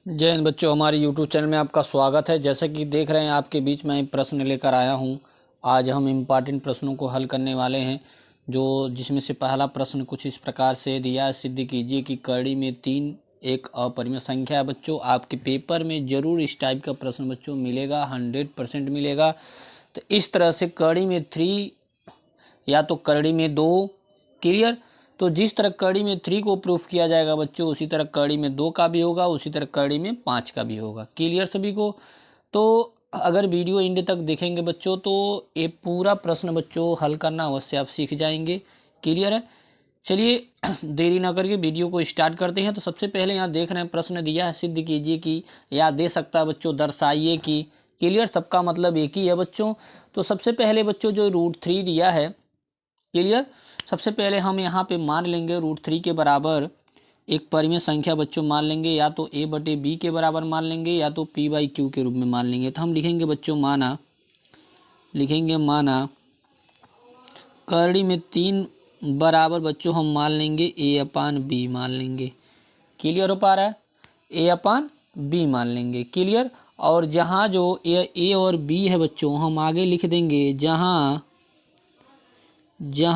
जय हिंद बच्चों, हमारे YouTube चैनल में आपका स्वागत है। जैसा कि देख रहे हैं आपके बीच में प्रश्न लेकर आया हूं। आज हम इम्पॉर्टेंट प्रश्नों को हल करने वाले हैं, जिसमें से पहला प्रश्न कुछ इस प्रकार से दिया है। सिद्ध कीजिए कि कड़ी में 3 एक अपरिमेय संख्या है। बच्चों, आपके पेपर में ज़रूर इस टाइप का प्रश्न बच्चों मिलेगा, 100% मिलेगा। तो इस तरह से कड़ी में 3 या तो कड़ी में 2, क्लियर। तो जिस तरह कड़ी में 3 को प्रूफ किया जाएगा बच्चों, उसी तरह कड़ी में 2 का भी होगा, उसी तरह कड़ी में 5 का भी होगा। क्लियर सभी को? तो अगर वीडियो एंड तक देखेंगे बच्चों तो ये पूरा प्रश्न बच्चों हल करना अवश्य आप सीख जाएंगे। क्लियर है? चलिए देरी ना करके वीडियो को स्टार्ट करते हैं। तो सबसे पहले यहाँ देख रहे हैं प्रश्न दिया है, सिद्ध कीजिए कि, या दे सकता है बच्चों दर्शाइए कि। क्लियर, सबका मतलब एक ही है बच्चों। तो सबसे पहले बच्चों जो √3 दिया है, क्लियर, सबसे पहले हम यहाँ पे मान लेंगे √3 के बराबर एक परिमेय संख्या बच्चों मान लेंगे, या तो a/b के बराबर मान लेंगे, या तो p/q के रूप में मान लेंगे। तो हम लिखेंगे बच्चों माना कड़ी में 3 बराबर बच्चों हम मान लेंगे a/b मान लेंगे। क्लियर हो पा रहा है? a/b मान लेंगे। क्लियर। और जहाँ जो a और b है बच्चों, हम आगे लिख देंगे जहाँ a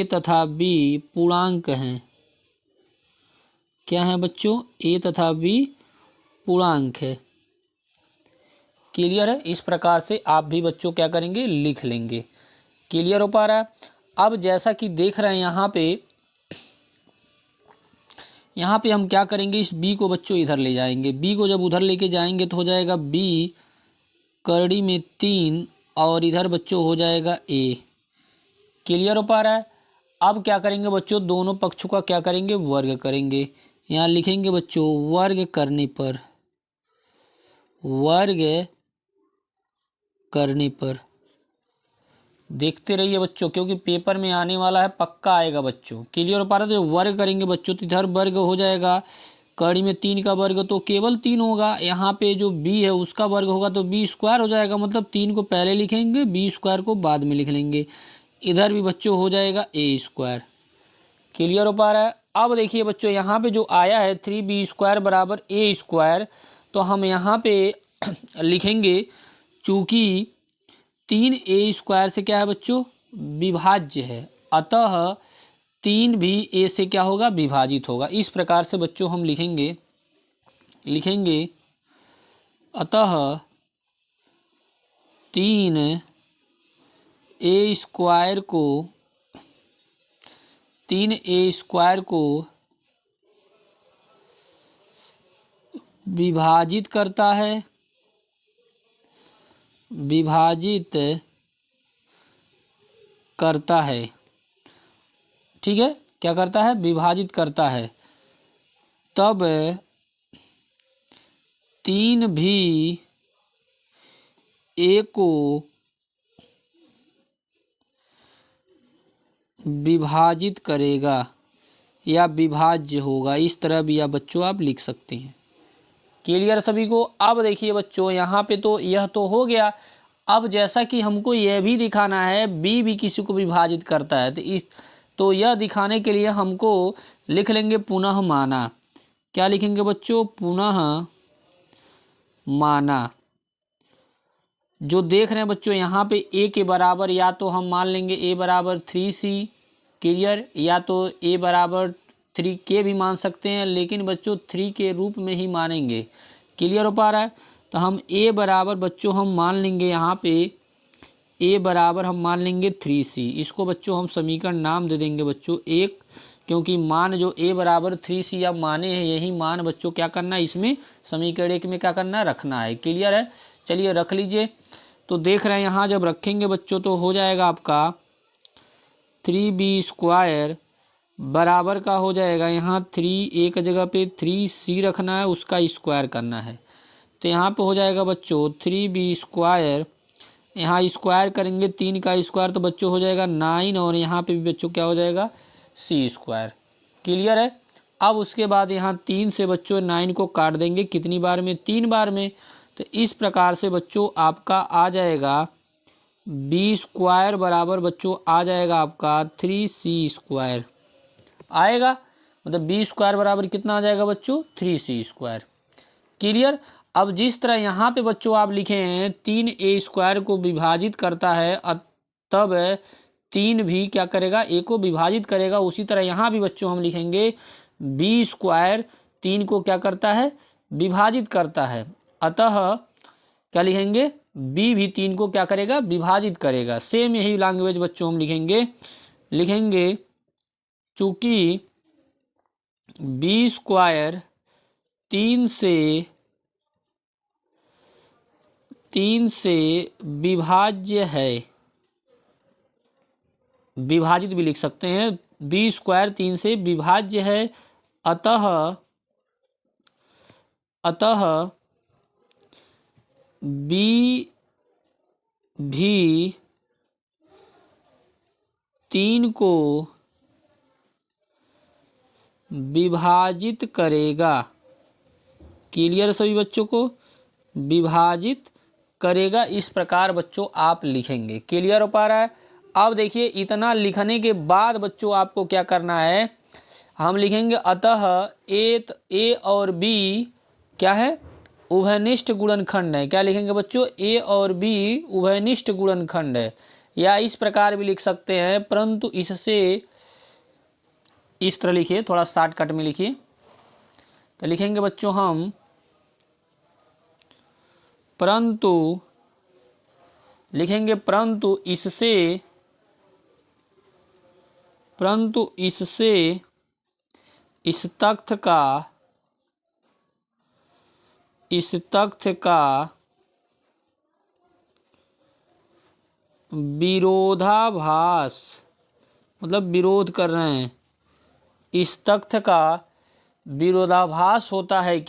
तथा b पूर्णांक हैं। क्या है बच्चों? a तथा b पूर्णांक है। क्लियर है? इस प्रकार से आप भी बच्चों क्या करेंगे, लिख लेंगे। क्लियर हो पा रहा है? अब जैसा कि देख रहे हैं यहाँ पे हम क्या करेंगे, इस b को बच्चों इधर ले जाएंगे। b को जब उधर लेके जाएंगे तो हो जाएगा b कड़ी में 3 और इधर बच्चों हो जाएगा a। क्लियर हो पा रहा है? अब क्या करेंगे बच्चों, दोनों पक्षों का क्या करेंगे, वर्ग करेंगे। यहाँ लिखेंगे बच्चों वर्ग करने पर देखते रहिए बच्चों, क्योंकि पेपर में आने वाला है, पक्का आएगा बच्चों। क्लियर हो पा रहा है? तो वर्ग करेंगे बच्चों तो इधर वर्ग हो जाएगा, कड़ी में 3 का वर्ग तो केवल 3 होगा। यहाँ पे जो b है उसका वर्ग होगा तो b² हो जाएगा, मतलब 3 को पहले लिखेंगे, b² को बाद में लिख लेंगे। इधर भी बच्चों हो जाएगा a²। क्लियर हो पा रहा है? अब देखिए बच्चों, यहाँ पे जो आया है 3b² बराबर a², तो हम यहाँ पे लिखेंगे, चूँकि 3a² से क्या है बच्चों, विभाज्य है, अतः 3 भी a से क्या होगा, विभाजित होगा। इस प्रकार से बच्चों हम लिखेंगे अतः 3a² को विभाजित करता है। ठीक है, क्या करता है, विभाजित करता है। तब 3 भी a को विभाजित करेगा या विभाज्य होगा। इस तरह भी आप बच्चों आप लिख सकते हैं। क्लियर सभी को? अब देखिए बच्चों, यहाँ पे तो यह तो हो गया। अब जैसा कि हमको यह भी दिखाना है b भी किसी को विभाजित करता है, तो यह दिखाने के लिए हमको लिख लेंगे पुनः माना। क्या लिखेंगे बच्चों? पुनः माना। जो देख रहे हैं बच्चों यहाँ पे a के बराबर, या तो हम मान लेंगे a बराबर 3c। क्लियर? या तो a बराबर 3k भी मान सकते हैं, लेकिन बच्चों 3 के रूप में ही मानेंगे। क्लियर हो पा रहा है? तो हम a बराबर बच्चों हम मान लेंगे, यहाँ पे a बराबर हम मान लेंगे 3c। इसको बच्चों हम समीकरण नाम दे देंगे बच्चों 1, क्योंकि मान जो a बराबर 3c अब माने हैं, यही मान बच्चों क्या करना है, इसमें समीकरण 1 में क्या करना है, रखना है। क्लियर है? चलिए रख लीजिए। तो देख रहे हैं यहाँ जब रखेंगे बच्चों तो हो जाएगा आपका 3b² बराबर का हो जाएगा, यहाँ 3 एक जगह पे 3c रखना है, उसका स्क्वायर करना है। तो यहाँ पे हो जाएगा बच्चों 3b², यहाँ स्क्वायर करेंगे 3 का स्क्वायर तो बच्चों हो जाएगा 9, और यहाँ पे भी बच्चों क्या हो जाएगा, c²। क्लियर है? अब उसके बाद यहाँ 3 से बच्चों 9 को काट देंगे, कितनी बार में, 3 बार में। तो इस प्रकार से बच्चों आपका आ जाएगा b² बराबर बच्चों आ जाएगा आपका 3c² आएगा। मतलब बी स्क्वायर बराबर कितना आ जाएगा बच्चों 3c स्क्वायर। क्लियर। अब जिस तरह यहाँ पे बच्चों आप लिखे हैं 3a स्क्वायर को विभाजित करता है तब 3 भी क्या करेगा a को विभाजित करेगा, उसी तरह यहाँ भी बच्चों हम लिखेंगे b स्क्वायर 3 को क्या करता है विभाजित करता है, अतः क्या लिखेंगे b भी 3 को क्या करेगा विभाजित करेगा। सेम यही लैंग्वेज बच्चों हम लिखेंगे चूंकि b स्क्वायर 3 से विभाज्य है, विभाजित भी लिख सकते हैं, b स्क्वायर 3 से विभाज्य है, अतः b भी 3 को विभाजित करेगा। क्लियर सभी बच्चों को, विभाजित करेगा, इस प्रकार बच्चों आप लिखेंगे। क्लियर हो पा रहा है। अब देखिए इतना लिखने के बाद बच्चों आपको क्या करना है, हम लिखेंगे अतः ए और बी क्या है उभयनिष्ठ गुणनखंड है। क्या लिखेंगे बच्चों ए और बी उभयनिष्ठ गुणनखंड है, या इस प्रकार भी लिख सकते हैं, परंतु इससे इस तरह लिखिए, थोड़ा शॉर्टकट में लिखिए। तो लिखेंगे बच्चों हम परंतु इससे इस तथ्य का विरोधाभास, मतलब विरोध कर रहे हैं, इस तथ्य का विरोधाभास होता है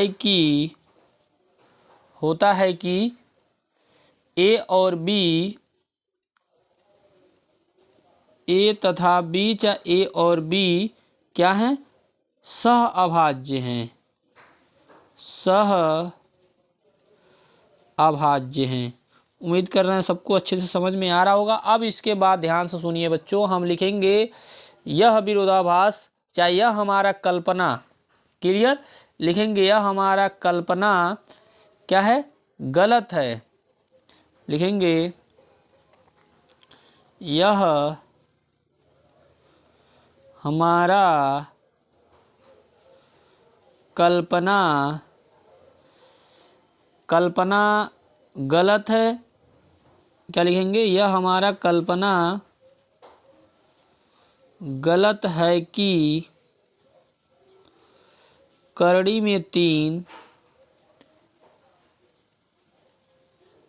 कि होता है कि ए और बी, ए तथा बी चा ए और बी क्या हैं सह अभाज्य हैं, उम्मीद कर रहे हैं सबको अच्छे से समझ में आ रहा होगा। अब इसके बाद ध्यान से सुनिए बच्चों, हम लिखेंगे यह विरोधाभास, चाहे यह हमारा कल्पना, क्लियर, लिखेंगे यह हमारा कल्पना क्या है गलत है, लिखेंगे यह हमारा कल्पना गलत है। क्या लिखेंगे यह हमारा कल्पना गलत है कि करड़ी में 3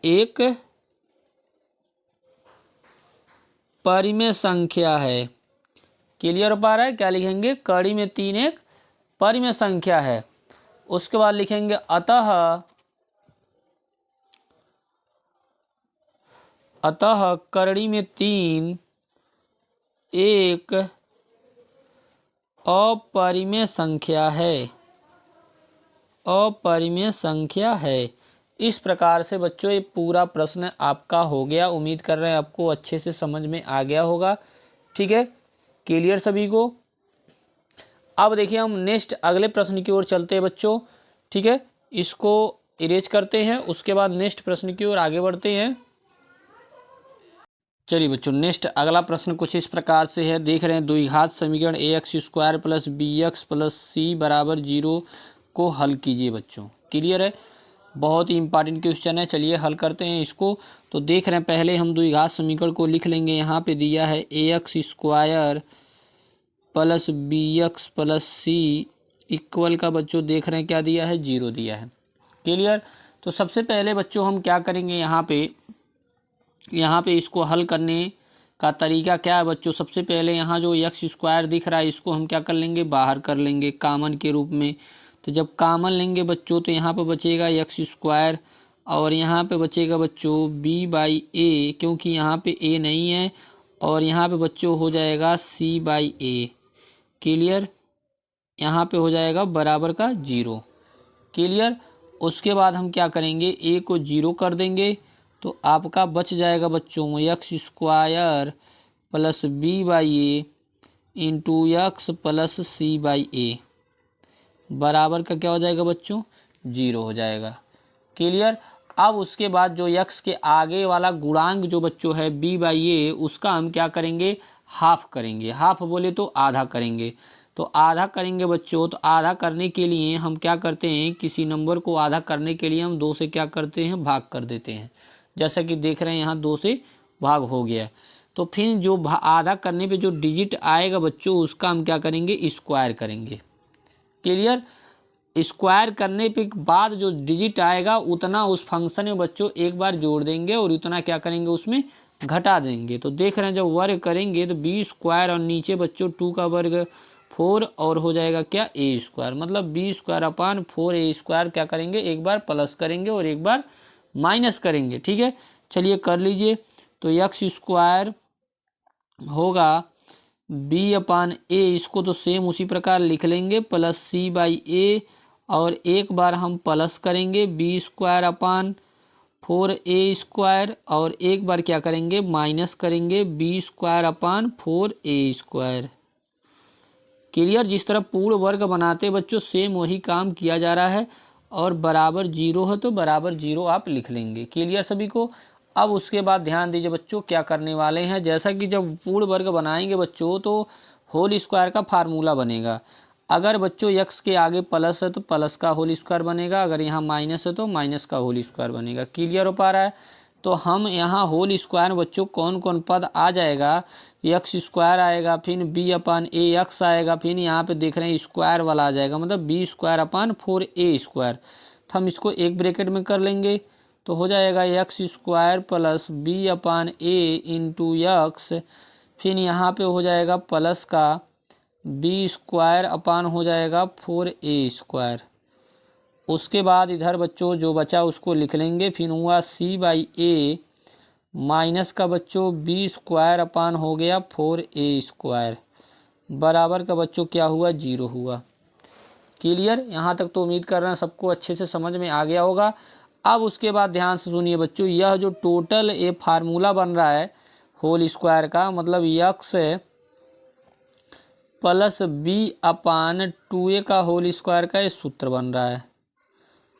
एक परिमेय संख्या है। क्लियर हो पा रहा है। क्या लिखेंगे कड़ी में 3 एक परिमेय संख्या है। उसके बाद लिखेंगे अतः करड़ी में 3 एक अपरिमेय संख्या है। इस प्रकार से बच्चों ये पूरा प्रश्न आपका हो गया। उम्मीद कर रहे हैं आपको अच्छे से समझ में आ गया होगा। ठीक है, क्लियर सभी को। अब देखिए हम नेक्स्ट अगले प्रश्न की ओर चलते हैं बच्चों। ठीक है, इसको इरेज करते हैं, उसके बाद नेक्स्ट प्रश्न की ओर आगे बढ़ते हैं। चलिए बच्चों, नेक्स्ट अगला प्रश्न कुछ इस प्रकार से है। देख रहे हैं द्विघात समीकरण ax² plus bx plus c बराबर 0 को हल कीजिए बच्चों। क्लियर है, बहुत ही इंपॉर्टेंट क्वेश्चन है। चलिए हल करते हैं इसको। तो देख रहे हैं पहले हम द्विघात समीकरण को लिख लेंगे। यहाँ पे दिया है ax² plus bx plus c equal का बच्चों देख रहे हैं क्या दिया है 0 दिया है। क्लियर। तो सबसे पहले बच्चों हम क्या करेंगे, यहाँ पे इसको हल करने का तरीका क्या है बच्चों। सबसे पहले यहाँ जो x² दिख रहा है इसको हम क्या कर लेंगे बाहर कर लेंगे कॉमन के रूप में। तो जब कॉमन लेंगे बच्चों तो यहाँ पे बचेगा x² और यहाँ पे बचेगा बच्चों b/a, क्योंकि यहाँ पे a नहीं है, और यहाँ पे बच्चों हो जाएगा c/a। क्लियर, यहाँ पे हो जाएगा बराबर का 0। क्लियर। उसके बाद हम क्या करेंगे a को 0 कर देंगे, तो आपका बच जाएगा बच्चों x square plus b by a into x plus c by a बराबर का क्या हो जाएगा बच्चों 0 हो जाएगा। क्लियर। अब उसके बाद जो x के आगे वाला गुणांक जो बच्चों है b बाई ए उसका हम क्या करेंगे हाफ करेंगे। हाफ बोले तो आधा करेंगे। तो आधा करेंगे बच्चों, तो आधा करने के लिए हम क्या करते हैं किसी नंबर को आधा करने के लिए हम 2 से क्या करते हैं भाग कर देते हैं। जैसा कि देख रहे हैं यहाँ 2 से भाग हो गया। तो फिर जो आधा करने पे जो डिजिट आएगा बच्चों उसका हम क्या करेंगे स्क्वायर करेंगे। क्लियर। स्क्वायर करने पे बाद जो डिजिट आएगा उतना उस फंक्शन में बच्चों एक बार जोड़ देंगे और उतना क्या करेंगे उसमें घटा देंगे। तो देख रहे हैं जब वर्ग करेंगे तो बी स्क्वायर और नीचे बच्चों 2 का वर्ग 4 और हो जाएगा क्या ए स्क्वायर, मतलब बी स्क्वायर अपान 4 ए स्क्वायर क्या करेंगे एक बार प्लस करेंगे और एक बार माइनस करेंगे। ठीक है, चलिए कर लीजिए। तो एक्स स्क्वायर होगा बी अपान ए, इसको तो सेम उसी प्रकार लिख लेंगे प्लस सी बाई ए और एक बार हम प्लस करेंगे बी स्क्वायर अपान 4 ए स्क्वायर और एक बार क्या करेंगे माइनस करेंगे बी स्क्वायर अपान 4 ए स्क्वायर। क्लियर। जिस तरह पूर्ण वर्ग बनाते बच्चों सेम वही काम किया जा रहा है और बराबर 0 है तो बराबर 0 आप लिख लेंगे। क्लियर सभी को। अब उसके बाद ध्यान दीजिए बच्चों क्या करने वाले हैं। जैसा कि जब पूर्ण वर्ग बनाएंगे बच्चों तो होल स्क्वायर का फार्मूला बनेगा। अगर बच्चों x के आगे प्लस है तो प्लस का होल स्क्वायर बनेगा, अगर यहाँ माइनस है तो माइनस का होल स्क्वायर बनेगा। क्लियर हो पा रहा है। तो हम यहाँ होल स्क्वायर बच्चों कौन कौन पद आ जाएगा, एक्स स्क्वायर आएगा, फिर बी अपान ए एक्स आएगा, फिर यहाँ पे देख रहे हैं स्क्वायर वाला आ जाएगा मतलब बी स्क्वायर अपान 4 ए स्क्वायर। तो हम इसको एक ब्रैकेट में कर लेंगे तो हो जाएगा एक्स स्क्वायर प्लस बी अपान ए इंटू एक्स, फिर यहाँ पे हो जाएगा प्लस का बी स्क्वायर अपान हो जाएगा 4 ए स्क्वायर। उसके बाद इधर बच्चों जो बचा उसको लिख लेंगे, फिर हुआ सी बाई ए माइनस का बच्चों बी स्क्वायर अपान हो गया 4 ए स्क्वायर बराबर का बच्चों क्या हुआ 0 हुआ। क्लियर। यहाँ तक तो उम्मीद कर रहे हैं सबको अच्छे से समझ में आ गया होगा। अब उसके बाद ध्यान से सुनिए बच्चों, यह जो टोटल ये फार्मूला बन रहा है होल स्क्वायर का मतलब एक्स प्लस बी अपान 2a का होल स्क्वायर का ये सूत्र बन रहा है।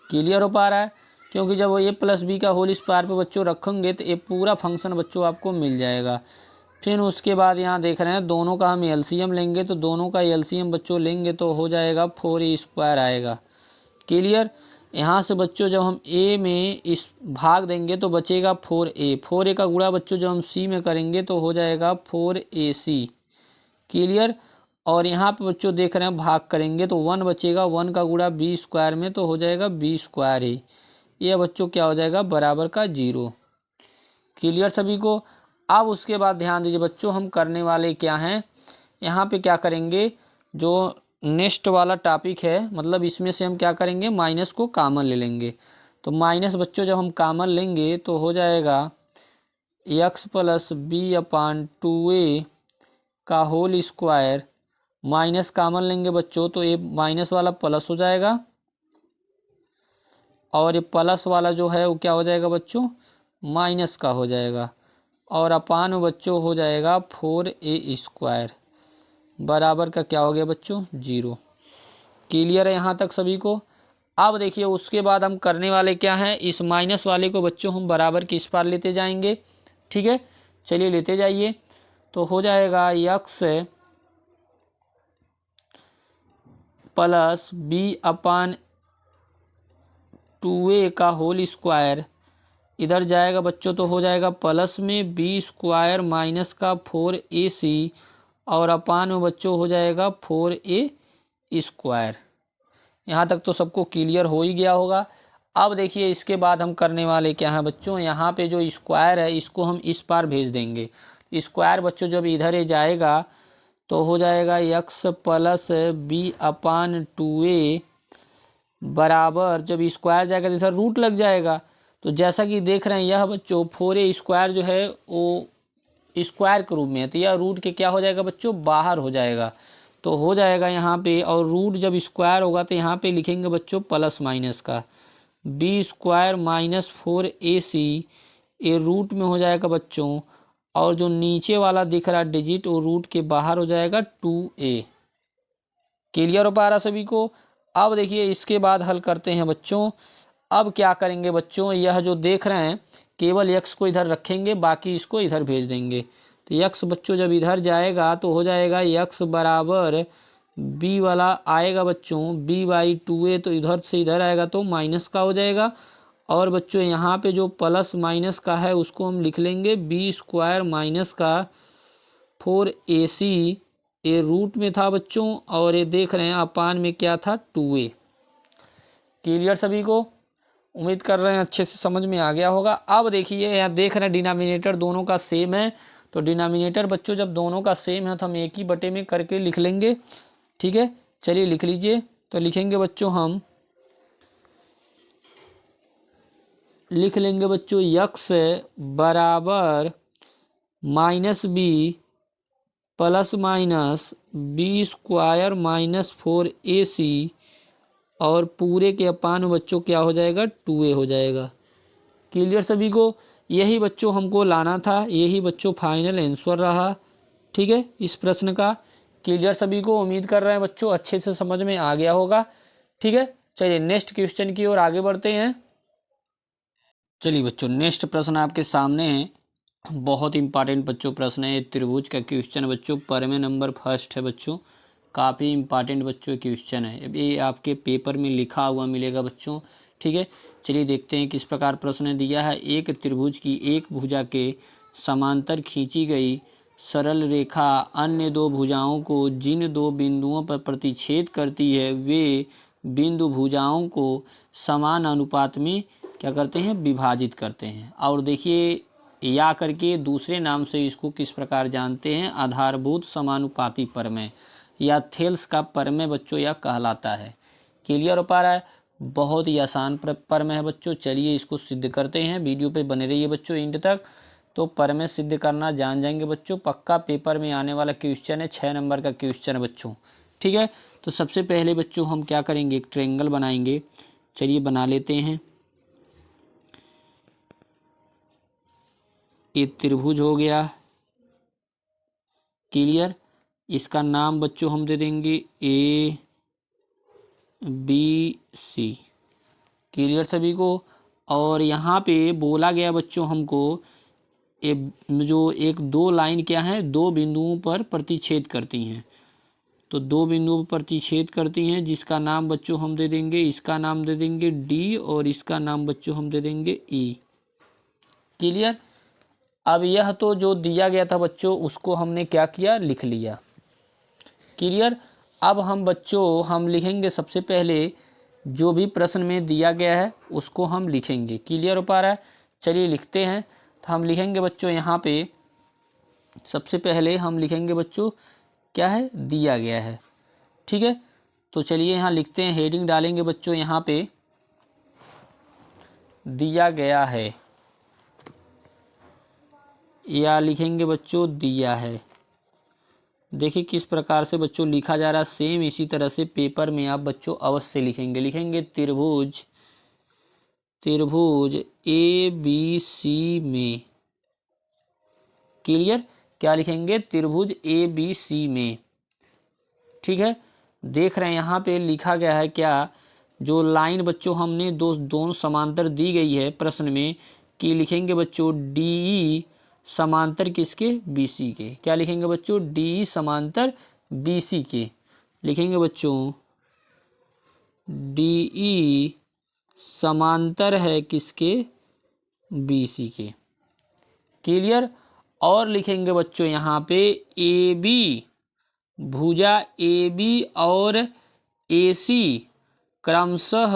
क्लियर हो पा रहा है। क्योंकि जब वो ए प्लस बी का होल स्क्वायर पे बच्चों रखेंगे तो ये पूरा फंक्शन बच्चों आपको मिल जाएगा। फिर उसके बाद यहाँ देख रहे हैं दोनों का हम एलसीएम लेंगे, तो दोनों का एलसीएम बच्चों लेंगे तो हो जाएगा 4 ए स्क्वायर आएगा। क्लियर। यहाँ से बच्चों जब हम ए में इस भाग देंगे तो बचेगा 4a का गुणा बच्चों जब हम सी में करेंगे तो हो जाएगा 4ac। क्लियर। और यहाँ पे बच्चों देख रहे हैं भाग करेंगे तो 1 बचेगा, 1 का गुणा बी स्क्वायर में तो हो जाएगा बी स्क्वायर ए। ये बच्चों क्या हो जाएगा बराबर का 0। क्लियर सभी को। अब उसके बाद ध्यान दीजिए बच्चों हम करने वाले क्या हैं, यहाँ पे क्या करेंगे जो नेक्स्ट वाला टॉपिक है मतलब इसमें से हम क्या करेंगे माइनस को कॉमन ले लेंगे। तो माइनस बच्चों जब हम कॉमन लेंगे तो हो जाएगा एक्स प्लस बी अपान 2a का होल स्क्वायर, माइनस कॉमन लेंगे बच्चों तो ये माइनस वाला प्लस हो जाएगा और ये प्लस वाला जो है वो क्या हो जाएगा बच्चों माइनस का हो जाएगा और अपान में बच्चों हो जाएगा 4a स्क्वायर बराबर का क्या हो गया बच्चों 0। क्लियर है यहाँ तक सभी को। अब देखिए उसके बाद हम करने वाले क्या हैं, इस माइनस वाले को बच्चों हम बराबर की इस पार लेते जाएंगे। ठीक है, चलिए लेते जाइए। तो हो जाएगा एक्स प्लस बी अपान 2a का होल स्क्वायर इधर जाएगा बच्चों तो हो जाएगा प्लस में बी स्क्वायर माइनस का 4ac और अपान में बच्चों हो जाएगा 4a स्क्वायर। यहाँ तक तो सबको क्लियर हो ही गया होगा। अब देखिए इसके बाद हम करने वाले क्या हैं बच्चों, यहाँ पे जो स्क्वायर है इसको हम इस पार भेज देंगे। स्क्वायर बच्चों जब इधर जाएगा तो हो जाएगा एक्स प्लस बी अपान 2a बराबर जब स्क्वायर जाएगा तो इधर रूट लग जाएगा। तो जैसा कि देख रहे हैं यह बच्चों 4a स्क्वायर जो है वो स्क्वायर के रूप में है तो यह रूट के क्या हो जाएगा बच्चों बाहर हो जाएगा। तो हो जाएगा यहाँ पे और रूट जब स्क्वायर होगा तो यहाँ पे लिखेंगे बच्चों प्लस माइनस का बी स्क्वायर माइनस 4ac ये रूट में हो जाएगा बच्चों, और जो नीचे वाला दिख रहा डिजिट वो रूट के बाहर हो जाएगा 2a। क्लियर हो पा रहा सभी को। अब देखिए इसके बाद हल करते हैं बच्चों। अब क्या करेंगे बच्चों, यह जो देख रहे हैं केवल x को इधर रखेंगे, बाकी इसको इधर भेज देंगे। तो x बच्चों जब इधर जाएगा तो हो जाएगा x बराबर b वाला आएगा बच्चों b/2a, तो इधर से इधर आएगा तो माइनस का हो जाएगा। और बच्चों यहाँ पे जो प्लस माइनस का है उसको हम लिख लेंगे b² माइनस का 4ac। ये रूट में था बच्चों, और ये देख रहे हैं अपान में क्या था 2a। क्लियर सभी को। उम्मीद कर रहे हैं अच्छे से समझ में आ गया होगा। अब देखिए यहाँ देख रहे हैं डिनोमिनेटर दोनों का सेम है, तो डिनोमिनेटर बच्चों जब दोनों का सेम है तो हम एक ही बटे में करके लिख लेंगे। ठीक है, चलिए लिख लीजिए। तो लिखेंगे बच्चों, हम लिख लेंगे बच्चों x बराबर -b plus minus b² minus 4ac, और पूरे के अपान में बच्चों क्या हो जाएगा 2a हो जाएगा। क्लियर सभी को। यही बच्चों हमको लाना था, यही बच्चों फाइनल आंसर रहा। ठीक है इस प्रश्न का। क्लियर सभी को। उम्मीद कर रहे हैं बच्चों अच्छे से समझ में आ गया होगा। ठीक है, चलिए नेक्स्ट क्वेश्चन की ओर आगे बढ़ते हैं। चलिए बच्चों नेक्स्ट प्रश्न आपके सामने है, बहुत इंपॉर्टेंट बच्चों प्रश्न है। त्रिभुज का क्वेश्चन बच्चों परमे नंबर फर्स्ट है बच्चों, काफ़ी इंपॉर्टेंट बच्चों क्वेश्चन है। ये आपके पेपर में लिखा हुआ मिलेगा बच्चों। ठीक है, चलिए देखते हैं किस प्रकार प्रश्न दिया है। एक त्रिभुज की एक भुजा के समांतर खींची गई सरल रेखा अन्य दो भुजाओं को जिन दो बिंदुओं पर प्रतिच्छेद करती है वे बिंदु भुजाओं को समान अनुपात में क्या करते हैं, विभाजित करते हैं। और देखिए या करके दूसरे नाम से इसको किस प्रकार जानते हैं, आधारभूत समानुपाती प्रमेय या थेल्स का प्रमेय बच्चों यह कहलाता है। क्लियर हो पा रहा है। बहुत ही आसान प्रमेय है बच्चों। चलिए इसको सिद्ध करते हैं। वीडियो पे बने रहिए बच्चों एंड तक, तो प्रमेय सिद्ध करना जान जाएंगे बच्चों। पक्का पेपर में आने वाला क्वेश्चन है, 6 नंबर का क्वेश्चन है बच्चों। ठीक है, तो सबसे पहले बच्चों हम क्या करेंगे, एक ट्रायंगल बनाएंगे। चलिए बना लेते हैं। ये त्रिभुज हो गया। क्लियर। इसका नाम बच्चों हम दे देंगे ABC। क्लियर सभी को। और यहाँ पे बोला गया बच्चों हमको जो एक दो लाइन क्या है, दो बिंदुओं पर प्रतिच्छेद करती हैं। तो दो बिंदुओं पर प्रतिच्छेद करती हैं, जिसका नाम बच्चों हम दे देंगे, इसका नाम दे देंगे D और इसका नाम बच्चों हम दे देंगे E। क्लियर। अब यह तो जो दिया गया था बच्चों उसको हमने क्या किया, लिख लिया। क्लियर। अब हम बच्चों हम लिखेंगे सबसे पहले जो भी प्रश्न में दिया गया है उसको हम लिखेंगे। क्लियर हो पा रहा है। चलिए लिखते हैं। तो हम लिखेंगे बच्चों यहाँ पे सबसे पहले हम लिखेंगे बच्चों क्या है, दिया गया है। ठीक है, तो चलिए यहाँ लिखते हैं, हेडिंग डालेंगे बच्चों यहाँ पे दिया गया है, या लिखेंगे बच्चों दिया है। देखिए किस प्रकार से बच्चों लिखा जा रहा है। सेम इसी तरह से पेपर में आप बच्चों अवश्य लिखेंगे। लिखेंगे त्रिभुज ABC में। क्लियर। क्या लिखेंगे, त्रिभुज ABC में। ठीक है, देख रहे हैं यहाँ पे लिखा गया है क्या, जो लाइन बच्चों हमने दोनों समांतर दी गई है प्रश्न में, कि लिखेंगे बच्चों DE समांतर किसके, BC के। क्या लिखेंगे बच्चों, DE समांतर BC के। लिखेंगे बच्चों DE समांतर है किसके, BC के। क्लियर। और लिखेंगे बच्चों यहाँ पे AB भुजा AB और AC क्रमशः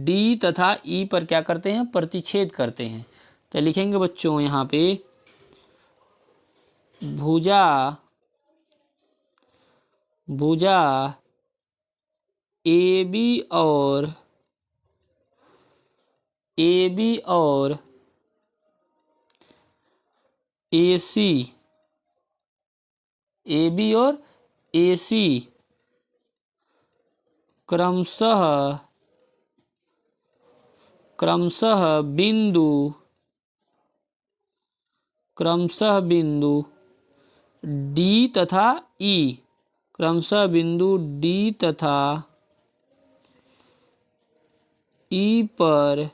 D तथा E पर क्या करते हैं, प्रतिच्छेद करते हैं। तो लिखेंगे बच्चों यहाँ पे भुजा AB और AC क्रमशः बिंदु क्रमशः बिंदु डी तथा ई, क्रमशः बिंदु डी तथा ई पर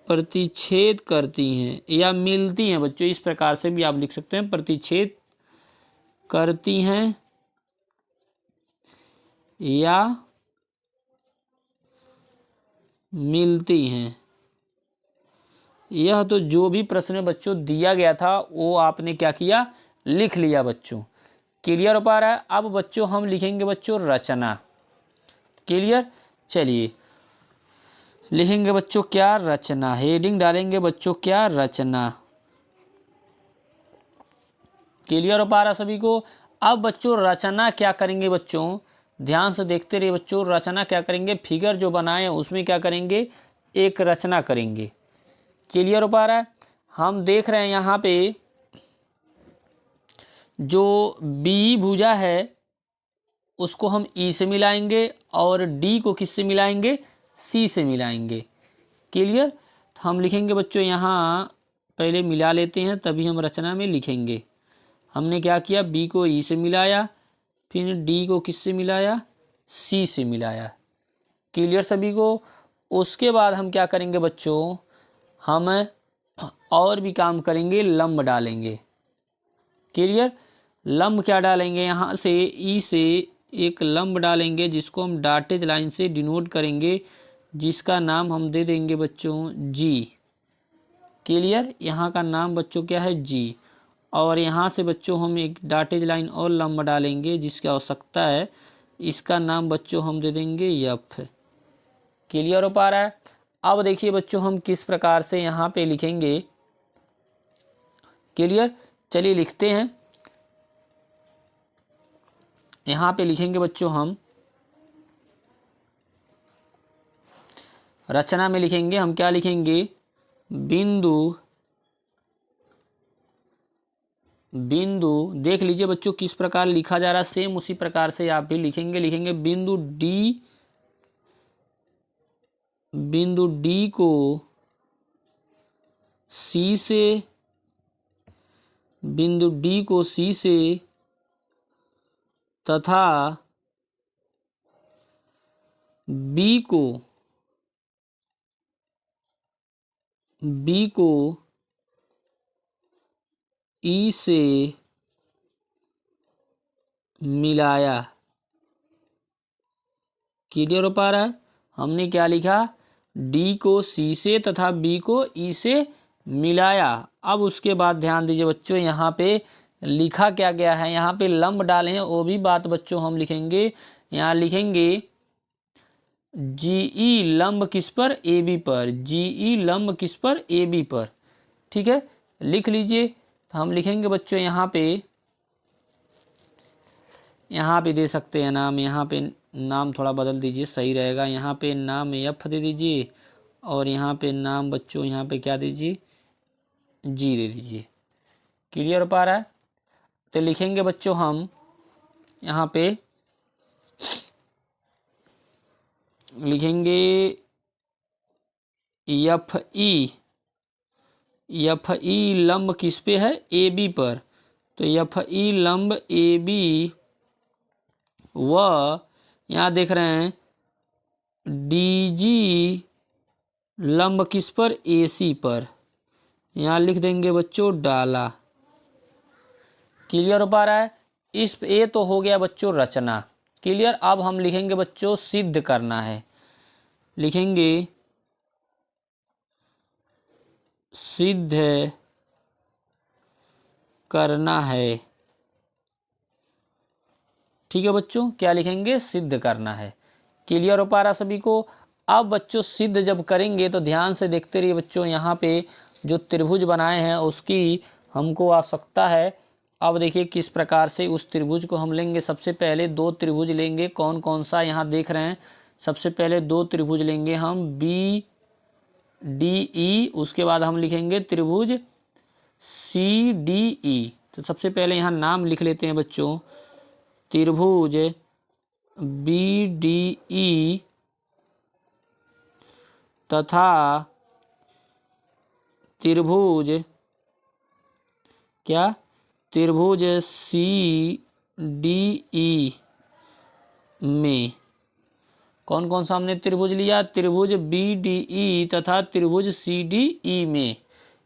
प्रतिच्छेद करती हैं या मिलती हैं। बच्चों इस प्रकार से भी आप लिख सकते हैं, प्रतिच्छेद करती हैं या मिलती हैं। यह तो जो भी प्रश्न बच्चों दिया गया था वो आपने क्या किया, लिख लिया बच्चों। क्लियर हो पा रहा है। अब बच्चों हम लिखेंगे बच्चों रचना। क्लियर, चलिए लिखेंगे बच्चों क्या, रचना। हेडिंग डालेंगे बच्चों क्या, रचना। क्लियर हो पा रहा सभी को। अब बच्चों रचना क्या करेंगे बच्चों, ध्यान से देखते रहिए बच्चों। रचना क्या करेंगे, फिगर जो बनाए उसमें क्या करेंगे, एक रचना करेंगे। क्लियर हो पा रहा है। हम देख रहे हैं यहाँ पे जो बी भुजा है उसको हम ई से मिलाएंगे और डी को किससे मिलाएंगे, सी से मिलाएंगे। क्लियर, तो हम लिखेंगे बच्चों यहाँ पहले मिला लेते हैं तभी हम रचना में लिखेंगे। हमने क्या किया, बी को ई से मिलाया, फिर डी को किससे मिलाया, सी से मिलाया। क्लियर सभी को। उसके बाद हम क्या करेंगे बच्चों, हम और भी काम करेंगे, लंब डालेंगे। क्लियर, लंब क्या डालेंगे, यहाँ से ई से एक लंब डालेंगे जिसको हम डॉटेड लाइन से डिनोट करेंगे, जिसका नाम हम दे देंगे बच्चों जी। क्लियर, यहाँ का नाम बच्चों क्या है, जी। और यहाँ से बच्चों हम एक डॉटेड लाइन और लंब डालेंगे जिसकी आवश्यकता है, इसका नाम बच्चों हम दे देंगे एफ। क्लियर हो पा रहा है। अब देखिए बच्चों हम किस प्रकार से यहाँ पे लिखेंगे। क्लियर, चलिए लिखते हैं। यहाँ पे लिखेंगे बच्चों हम रचना में लिखेंगे, हम क्या लिखेंगे, बिंदु, बिंदु देख लीजिए बच्चों किस प्रकार लिखा जा रहा है, सेम उसी प्रकार से आप भी लिखेंगे। लिखेंगे बिंदु डी, बिंदु डी को सी से, बिंदु डी को सी से तथा बी को ई से मिलाया। क्लियर हो पा रहा है। हमने क्या लिखा, डी को सी से तथा बी को ई से मिलाया। अब उसके बाद ध्यान दीजिए बच्चों, यहाँ पे लिखा क्या गया है, यहाँ पे लंब डाले हैं, वो भी बात बच्चों हम लिखेंगे। यहाँ लिखेंगे जीई लंब किस पर, ए बी पर, जीई लंब किस पर, ए बी पर। ठीक है, लिख लीजिए। तो हम लिखेंगे बच्चों यहाँ पे दे सकते हैं नाम, यहाँ पे नाम थोड़ा बदल दीजिए, सही रहेगा। यहाँ पे नाम एफ दे दीजिए और यहाँ पे नाम बच्चों यहाँ पे क्या दीजिए, जी दे दीजिए। क्लियर हो पा रहा है। तो लिखेंगे बच्चों हम यहाँ पे लिखेंगे एफ ई लंब किस पे है, ए बी पर। तो एफ ई लंब ए बी व यहाँ देख रहे हैं डी जी लंब किस पर, ए सी पर। यहाँ लिख देंगे बच्चों डाला। क्लियर हो पा रहा है। इस ए तो हो गया बच्चों रचना। क्लियर, अब हम लिखेंगे बच्चों सिद्ध करना है। लिखेंगे सिद्ध करना है। ठीक है बच्चों, क्या लिखेंगे, सिद्ध करना है। क्लियर हो पा रहा सभी को। अब बच्चों सिद्ध जब करेंगे तो ध्यान से देखते रहिए बच्चों, यहाँ पे जो त्रिभुज बनाए हैं उसकी हमको आवश्यकता है। अब देखिए किस प्रकार से उस त्रिभुज को हम लेंगे। सबसे पहले दो त्रिभुज लेंगे, कौन कौन सा यहाँ देख रहे हैं। सबसे पहले दो त्रिभुज लेंगे हम बी डी ई, उसके बाद हम लिखेंगे त्रिभुज सी डी ई। तो सबसे पहले यहाँ नाम लिख लेते हैं बच्चों, त्रिभुज बी डी ई तथा त्रिभुज क्या, त्रिभुज सी डी ई में कौन कौन सा हमने त्रिभुज लिया, त्रिभुज बी डी ई तथा त्रिभुज सी डी ई में।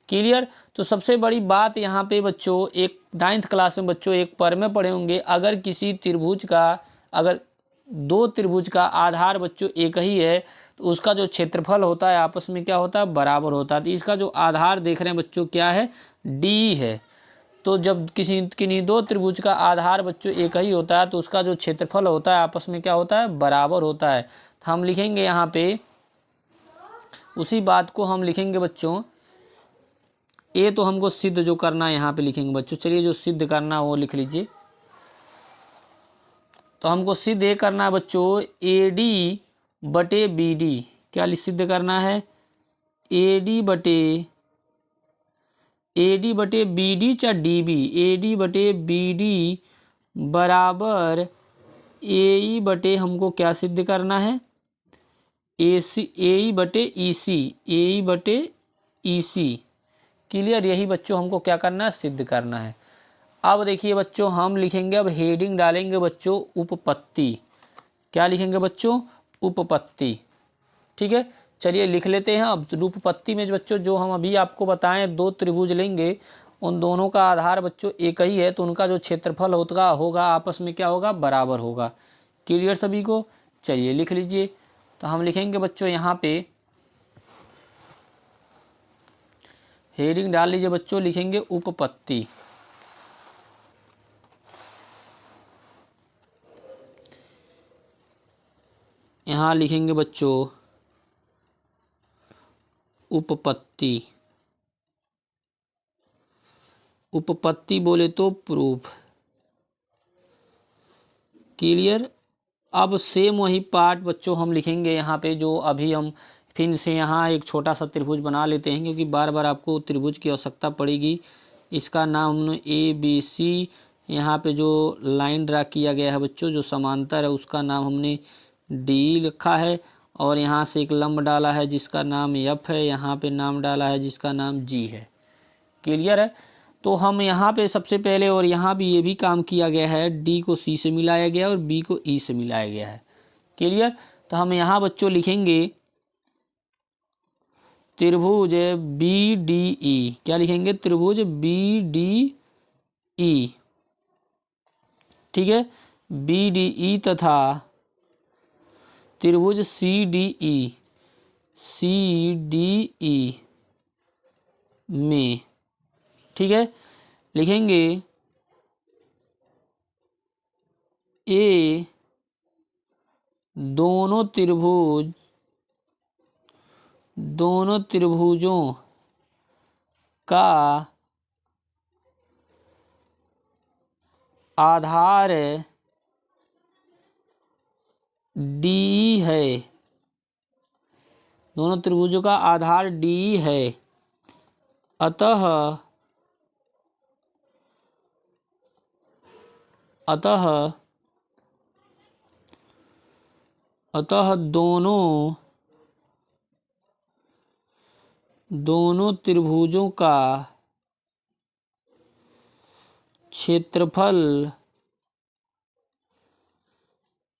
क्लियर। तो सबसे बड़ी बात यहाँ पे बच्चों, एक 9th क्लास में बच्चों एक पर में पढ़े होंगे, अगर किसी त्रिभुज का, अगर दो त्रिभुज का आधार बच्चों एक ही है तो उसका जो क्षेत्रफल होता है आपस में क्या होता है, बराबर होता है। तो इसका जो आधार देख रहे हैं बच्चों क्या है, डी है। तो जब किन्हीं दो त्रिभुज का आधार बच्चों एक ही होता है तो उसका जो क्षेत्रफल होता है आपस में क्या होता है, बराबर होता है। तो हम लिखेंगे यहाँ पे उसी बात को हम लिखेंगे बच्चों, ये तो हमको सिद्ध जो करना है यहाँ पे लिखेंगे बच्चों। चलिए जो सिद्ध करना है वो लिख लीजिए। तो हमको सिद्ध ये करना है बच्चों, ए डी बटे बी डी, क्या सिद्ध करना है, ए डी बटे बी डी चाहे डी बी, ए डी बटे बी डी बराबर ए ई बटे, हमको क्या सिद्ध करना है, ए ई बटे ई सी, ए ई बटे ई सी। क्लियर। यही बच्चों हमको क्या करना है, सिद्ध करना है। अब देखिए बच्चों हम लिखेंगे, अब हेडिंग डालेंगे बच्चों उपपत्ति। क्या लिखेंगे बच्चों, उपपत्ति। ठीक है। चलिए लिख लेते हैं। अब उपपत्ति में बच्चों जो हम अभी आपको बताएं, दो त्रिभुज लेंगे, उन दोनों का आधार बच्चों एक ही है तो उनका जो क्षेत्रफल होगा आपस में क्या होगा, बराबर होगा। क्लियर सभी को। चलिए लिख लीजिए। तो हम लिखेंगे बच्चों यहाँ पे हेडिंग डाल लीजिए बच्चों, लिखेंगे उपपत्ति। यहाँ लिखेंगे बच्चों उपपत्ति। उपपत्ति बोले तो प्रूफ। क्लियर। अब सेम वही पार्ट बच्चों हम लिखेंगे यहाँ पे, जो अभी हम फिर से यहाँ एक छोटा सा त्रिभुज बना लेते हैं क्योंकि बार बार आपको त्रिभुज की आवश्यकता पड़ेगी। इसका नाम हमने ए बी सी, यहाँ पे जो लाइन ड्रा किया गया है बच्चों जो समांतर है उसका नाम हमने डी लिखा है, और यहाँ से एक लंब डाला है जिसका नाम एफ है, यहाँ पे नाम डाला है जिसका नाम जी है। क्लियर है। तो हम यहाँ पे सबसे पहले, और यहाँ भी ये भी काम किया गया है, डी को सी से मिलाया गया है और बी को ई से मिलाया गया है। क्लियर। तो हम यहाँ बच्चों लिखेंगे त्रिभुज बी डी ई। क्या लिखेंगे, त्रिभुज बी डी ई। ठीक है। बी डी ई तथा त्रिभुज C D E, C D E में। ठीक है। लिखेंगे ए दोनों त्रिभुजों का आधार डी है, दोनों त्रिभुजों का आधार डी है, अतः दोनों त्रिभुजों का क्षेत्रफल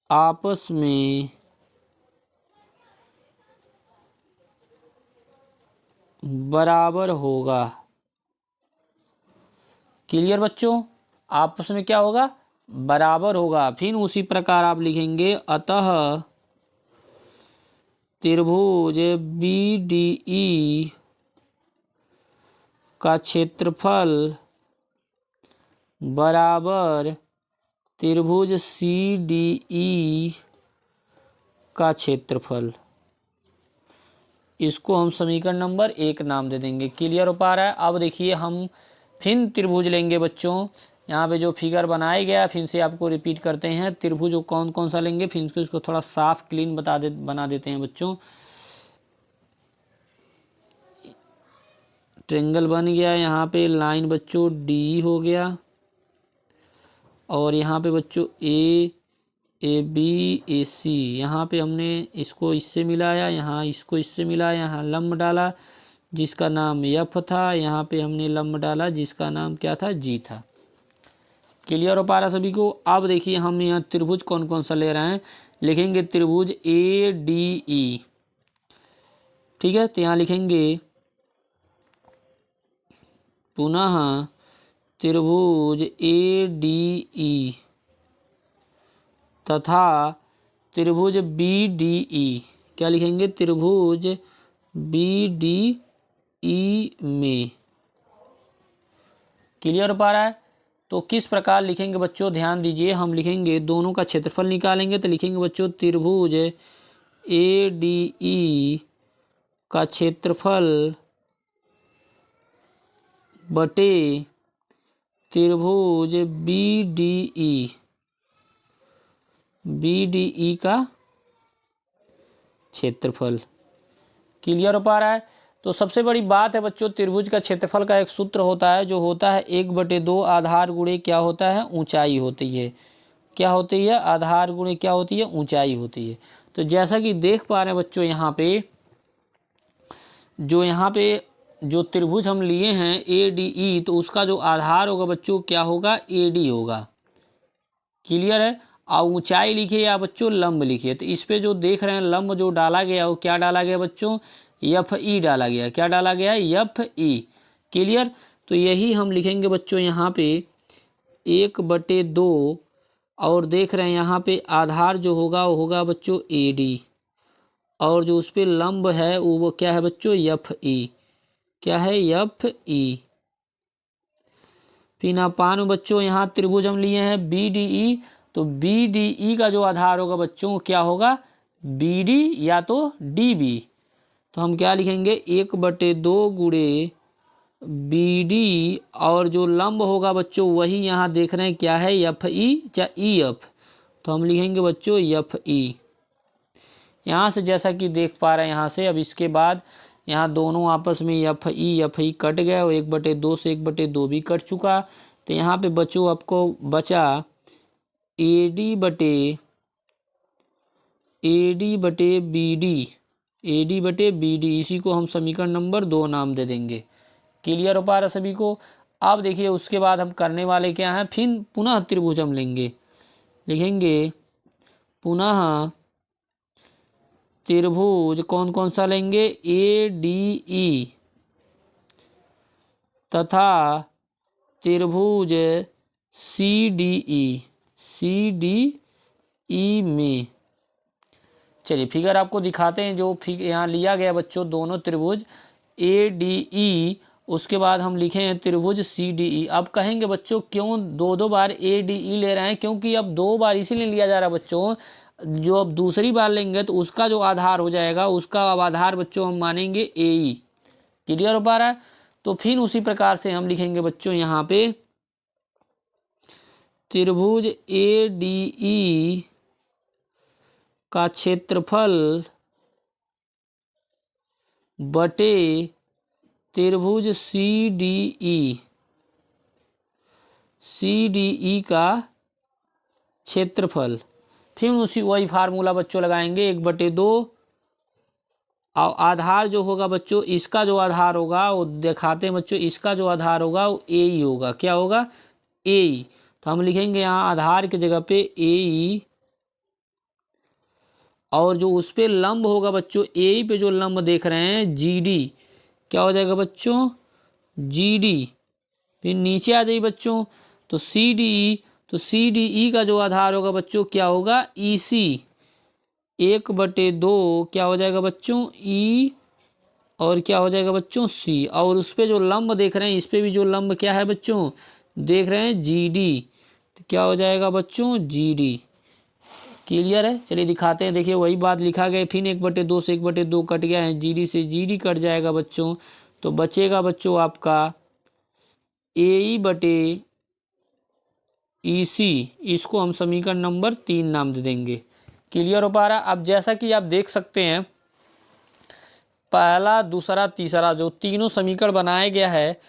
आपस में बराबर होगा। क्लियर बच्चों। आपस में क्या होगा, बराबर होगा। फिर उसी प्रकार आप लिखेंगे अतः त्रिभुज बी डी ई का क्षेत्रफल बराबर त्रिभुज सी डी ई का क्षेत्रफल। इसको हम समीकरण नंबर 1 नाम दे देंगे। क्लियर हो पा रहा है। अब देखिए हम फिर त्रिभुज लेंगे बच्चों, यहाँ पे जो फिगर बनाया गया फिर से आपको रिपीट करते हैं। त्रिभुज कौन कौन सा लेंगे, फिर इसको थोड़ा साफ क्लीन बना देते हैं बच्चों। ट्रेंगल बन गया, यहाँ पे लाइन बच्चों डी हो गया, और यहाँ पे बच्चों ए बी ए सी, यहाँ पे हमने इसको इससे मिलाया, यहाँ इसको इससे मिलाया, यहाँ लंब डाला, जिसका नाम एफ था, यहाँ पे हमने लंब डाला जिसका नाम क्या था, जी था। क्लियर हो पा रहा सभी को। अब देखिए हम यहाँ त्रिभुज कौन कौन सा ले रहे हैं, लिखेंगे त्रिभुज ए डी ई, ठीक है। तो यहाँ लिखेंगे पुनः त्रिभुज ए डी ई तथा त्रिभुज बी डी ई। क्या लिखेंगे, त्रिभुज बी डी ई में। क्लियर हो पा रहा है। तो किस प्रकार लिखेंगे बच्चों, ध्यान दीजिए। हम लिखेंगे दोनों का क्षेत्रफल निकालेंगे, तो लिखेंगे बच्चों त्रिभुज ए डी ई का क्षेत्रफल बटे त्रिभुज B D E, B D E का क्षेत्रफल। क्लियर हो पा रहा है। तो सबसे बड़ी बात है बच्चों, त्रिभुज का क्षेत्रफल का एक सूत्र होता है जो होता है 1/2 आधार गुणे क्या होता है, ऊंचाई होती है। क्या होती है, आधार गुणे क्या होती है, ऊंचाई होती है। तो जैसा कि देख पा रहे हैं बच्चों, यहाँ पे जो त्रिभुज हम लिए हैं ए डी ई, तो उसका जो आधार होगा बच्चों क्या होगा, ए डी होगा। क्लियर है। और ऊंचाई लिखिए या बच्चों लंब लिखिए। तो इस पे जो देख रहे हैं लंब जो डाला गया वो क्या डाला गया बच्चों, एफ ई डाला गया। क्या डाला गया, एफ ई। क्लियर। तो यही हम लिखेंगे बच्चों यहाँ पे 1/2, और देख रहे हैं यहाँ पे आधार जो होगा वो होगा बच्चों ए डी, और जो उस पर लंब है वो क्या है बच्चों, एफ ई। क्या है, एफ ई। पिनापान बच्चों यहाँ त्रिभुज हम लिए हैं बी डी ई, तो बी डी ई का जो आधार होगा बच्चों क्या होगा, बी डी या तो डी बी। तो हम क्या लिखेंगे, 1/2 गुणे बी डी, और जो लंब होगा बच्चों वही यहाँ देख रहे हैं क्या है, एफ ई या ई एफ। तो हम लिखेंगे बच्चों एफ ई। यहाँ से जैसा कि देख पा रहे हैं यहाँ से, अब इसके बाद यहाँ दोनों आपस में एफ ई कट गए, और 1/2 से 1/2 भी कट चुका। तो यहाँ पे बच्चों आपको बचा ए डी बटे बी डी, ए डी बटे बी डी। इसी को हम समीकरण नंबर 2 नाम दे देंगे। क्लियर हो पा रहा सभी को। अब देखिए उसके बाद हम करने वाले क्या हैं, फिर पुनः त्रिभुज हम लेंगे, लिखेंगे पुनः त्रिभुज कौन कौन सा लेंगे, ए डी ई तथा त्रिभुज सी डी ई में। चलिए फिगर आपको दिखाते हैं। जो फिगर यहाँ लिया गया बच्चों, दोनों त्रिभुज ए डी ई, उसके बाद हम लिखे हैं त्रिभुज सी डी ई। अब कहेंगे बच्चों क्यों दो बार ए डी ई ले रहे हैं, क्योंकि अब 2 बार इसीलिए लिया जा रहा है बच्चों, जो अब दूसरी बार लेंगे तो उसका जो आधार हो जाएगा, उसका अब आधार बच्चों हम मानेंगे ए ई। क्लियर हो पा रहा है। तो फिर उसी प्रकार से हम लिखेंगे बच्चों यहाँ पे त्रिभुज ए डी ई का क्षेत्रफल बटे त्रिभुज सी डी ई का क्षेत्रफल। फिर उसी वही फार्मूला बच्चों लगाएंगे 1/2, और आधार जो होगा बच्चों, इसका जो आधार होगा वो दिखाते हैं बच्चों, इसका जो आधार होगा वो ए ई होगा। क्या होगा, ए ई। तो हम लिखेंगे यहाँ आधार की जगह पे ए ई, और जो उस पे लंब होगा बच्चों, ए ई पे जो लंब देख रहे हैं जी डी, क्या हो जाएगा बच्चों, जी डी। फिर नीचे आ जाइए बच्चों, तो सी डी ई, तो सी डी ई का जो आधार होगा बच्चों क्या होगा, ई सी। 1/2 क्या हो जाएगा बच्चों, ई, और क्या हो जाएगा बच्चों, सी। और उस पे जो लंब देख रहे हैं, इस पे भी जो लंब क्या है बच्चों, देख रहे हैं जी डी, तो क्या हो जाएगा बच्चों, जी डी। क्लियर है। चलिए दिखाते हैं। देखिए वही बात लिखा गया, फिर 1/2 से 1/2 कट गया है, जी डी से जी डी कट जाएगा बच्चों। तो बचेगा बच्चों आपका ए ई बटे ई सी। इसको हम समीकरण नंबर 3 नाम दे देंगे। क्लियर हो पा रहा। अब जैसा कि आप देख सकते हैं, पहला दूसरा तीसरा जो तीनों समीकरण बनाया गया है,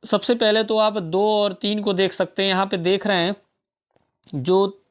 सबसे पहले तो आप 2 और 3 को देख सकते हैं। यहाँ पे देख रहे हैं जो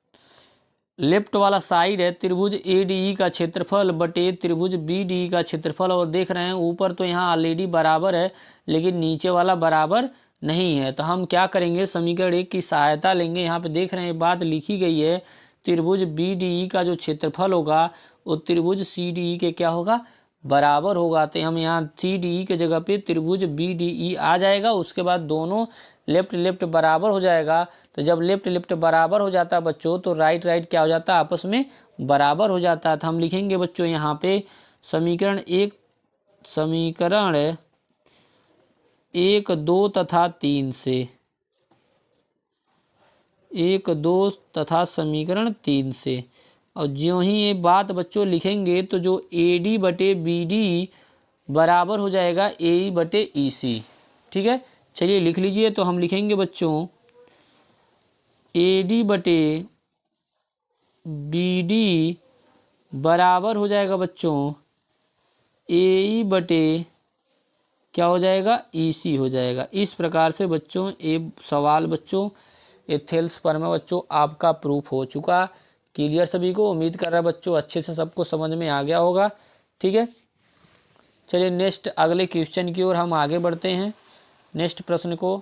लेफ्ट वाला साइड है त्रिभुज ADE का क्षेत्रफल बटे त्रिभुज BDE का क्षेत्रफल। और देख रहे हैं ऊपर तो यहाँ ऑलरेडी बराबर है लेकिन नीचे वाला बराबर नहीं है, तो हम क्या करेंगे, समीकरण 1 की सहायता लेंगे। यहाँ पे देख रहे हैं बात लिखी गई है, त्रिभुज BDE का जो क्षेत्रफल होगा वो त्रिभुज CDE के क्या होगा, बराबर होगा। तो हम यहाँ CDE के जगह पे त्रिभुज BDE आ जाएगा। उसके बाद दोनों लेफ्ट लेफ्ट बराबर हो जाएगा। तो जब लेफ्ट लेफ्ट बराबर हो जाता है बच्चों तो राइट राइट क्या हो जाता है, आपस में बराबर हो जाता है। तो हम लिखेंगे बच्चों यहाँ पे समीकरण 1 2 तथा 3 से 1 2 तथा समीकरण 3 से। और ज्यों ही ये बात बच्चों लिखेंगे तो जो AD बटे BD बराबर हो जाएगा AE बटे EC। ठीक है, चलिए लिख लीजिए। तो हम लिखेंगे बच्चों AD बटे BD बराबर हो जाएगा बच्चों AE बटे क्या हो जाएगा, EC हो जाएगा। इस प्रकार से बच्चों ये सवाल बच्चों एथेल्स पर में बच्चों आपका प्रूफ हो चुका। क्लियर सभी को, उम्मीद कर रहा है बच्चों अच्छे से सबको समझ में आ गया होगा। ठीक है, चलिए नेक्स्ट अगले क्वेश्चन की ओर हम आगे बढ़ते हैं। नेक्स्ट प्रश्न को